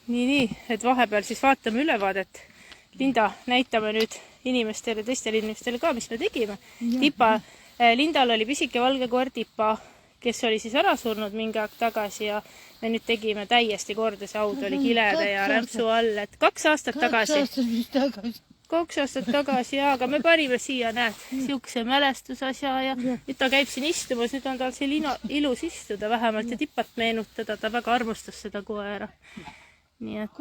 nii, et vahepeal siis vaatame ülevaadet. Linda, näitame nüüd inimestele, teistele inimestele ka, mis me tegime. Lindal oli pisike valge koer Tipa, kes oli siis ära surnud mingi aeg tagasi ja me nüüd tegime täiesti korda. See haud oli kilede ja rämpsu all, et 2 aastat tagasi. 2 aastat tagasi, aga me panime siia, näed, siukse mälestusasja ja nüüd ta käib siin istumas, nüüd on tal siin ilus istuda vähemalt ja Tipat meenutada, ta väga armastas seda koera. Nii et...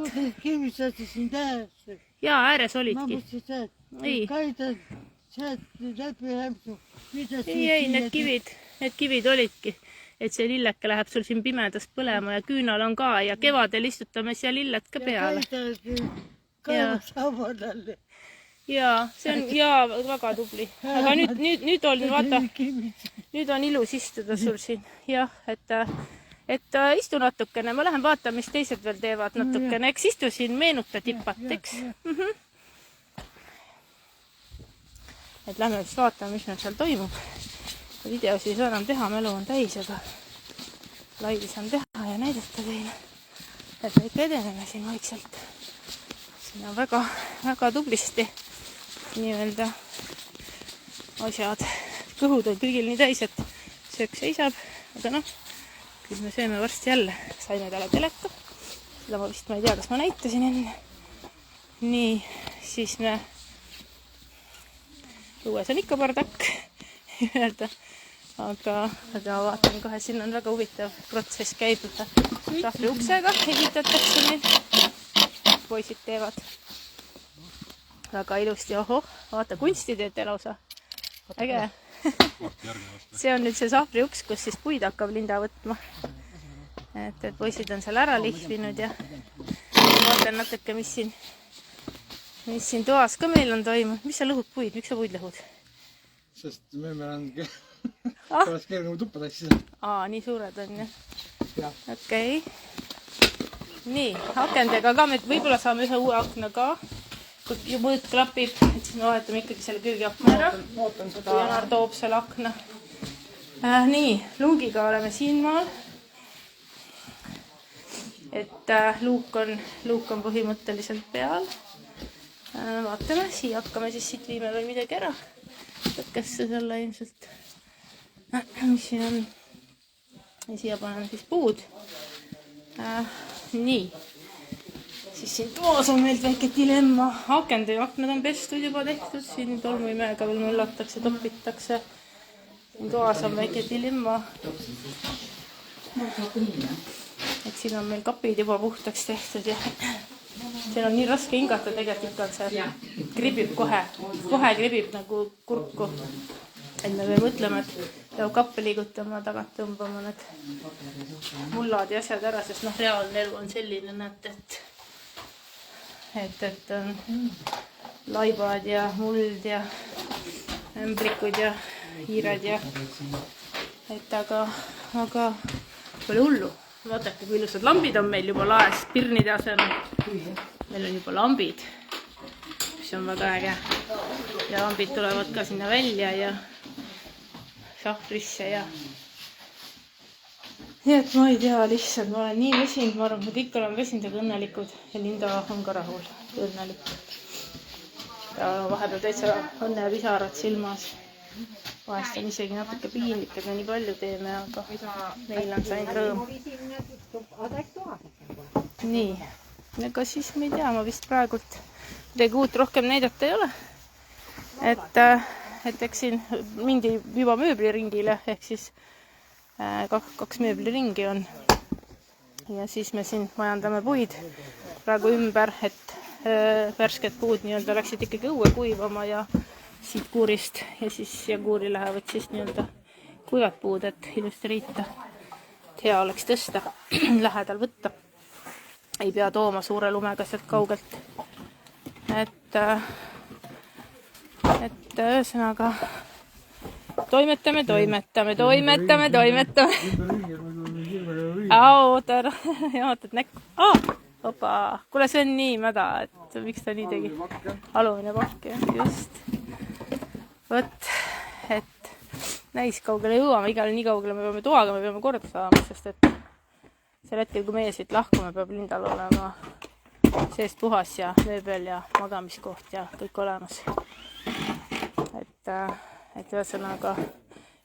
Kivised siin ääres? Jaa, ääres olidki. Ei, need kivid olidki, et see lilleke läheb sul siin pimedas põlema ja küünal on ka ja kevadel istutame siia lillet ka peale. Jaa, see on väga tubli. Aga nüüd on, vaata, nüüd on ilus istuda sul siin. Jah, et istu natukene. Ma lähen vaatan, mis teised veel teevad natukene. Eks istu siin, meenuta Tipat, eks? Et lähme vist vaatame, mis meil seal toimub. Videosi ei saa enam teha, mälu on täis, aga laivi saan teha ja näidata teile. Et me ikka edeneme siin vaikselt. Siin on väga, väga tublisti nii-öelda asjad. Kõhud on kõigil nii täis, et söök seisab. Aga noh, küll me sööme varsti jälle. Saime talle teleka. Seda ma vist ma ei tea, kas ma näitasin enne. Nii, siis me... Õues on ikka bardakk. Aga ma vaatan kohe, siin on väga huvitav protsess käib. Sahvri uksega ehitatakse meil. Poisid teevad väga ilusti. Oho, vaata, kunsti teete lausa. Äge. See on nüüd see sahvri uks, kus siis puid hakkab Linda võtma. Et poisid on seal ära lihvinud ja vaatan natuke, mis siin toas ka meil on toimunud. Mis sa lõhud puid? Miks sa puid lõhud? Sest meil on oleks keeruline tuppa tassida. Nii suured on jah? Okei. Nii, akendega ka me võib-olla saame ühe uue akna ka. Kui mõõt klapib, et siis me vahetame ikkagi selle köögiakna ära. Janar toob selle akna. Nii, luugiga oleme siin maal. Et luuk on põhimõtteliselt peal. Vaatame, siia hakkame siis siit viime veel midagi ära. Tõkkesse selle ilmselt. Mis siin on? Ja siia paneme siis puud. Nii. Siis siin toas on meil väike dilemma. Akende ja aknad on pestud juba tehtud. Siin tolmuimeega veel möllatakse, topitakse. Siin toas on väike dilemma. Et siin on meil kapid juba puhtaks tehtud ja siin on nii raske hingata, tegelikult on see kribib kohe kribib nagu kurku. Et me veel mõtleme, et peab kappe liigutama, tagant tõmbama need mullad ja asjad ära, sest reaalne elu on selline, et on laibad ja muld ja ämblikud ja hiired ja et aga pole hullu. Vaadake, kui ilusad lambid on meil juba laes pirnide asemel. Meil on juba lambid, mis on väga äge. Ja lambid tulevad ka sinna välja ja sahvrisse ja... Nii et ma ei tea, lihtsalt ma olen nii vesinud, ma arvan, me kõik oleme vesinud ja õnnelikud ja Linda on ka rahul, õnnelik. Ja vahepeal täitsa õnne ja pisarad silmas. Vahest on isegi natuke piinlik, et me nii palju teeme, aga meil on sain rõõm. Nii, aga siis ma ei tea, ma vist praegult midagi uut rohkem näidata ei ole. Et eks siin mindi juba mööbliringile, ehk siis 2 mööbliringi on. Ja siis me siin majandame puid praegu ümber, et värsked puud nii-öelda läksid ikkagi õue kuivama ja siit kuurist ja siis siia kuuri lähevad siis nii-öelda kuivad puud, et ilusti riita. Et hea oleks tõsta, lähedal võtta. Ei pea tooma suure lumega sealt kaugelt. Et ühesõnaga toimetame. Oota, vaatad näkku. Opa, kuule, see on nii mäda, et miks ta nii tegi? Alumine pakk, just. Võt, et näis kaugele jõuame, igale nii kaugele me peame toaga, me peame korda saama, sest et sel hetkel, kui meie siit lahkume, peab Lindal olema seest puhas ja mööbel ja magamiskoht ja kõik olemas. Et ühesõnaga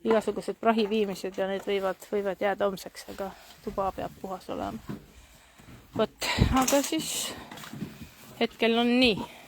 igasugused prahi viimised ja need võivad jääda homseks, aga tuba peab puhas olema. Vot, aga siis hetkel on nii.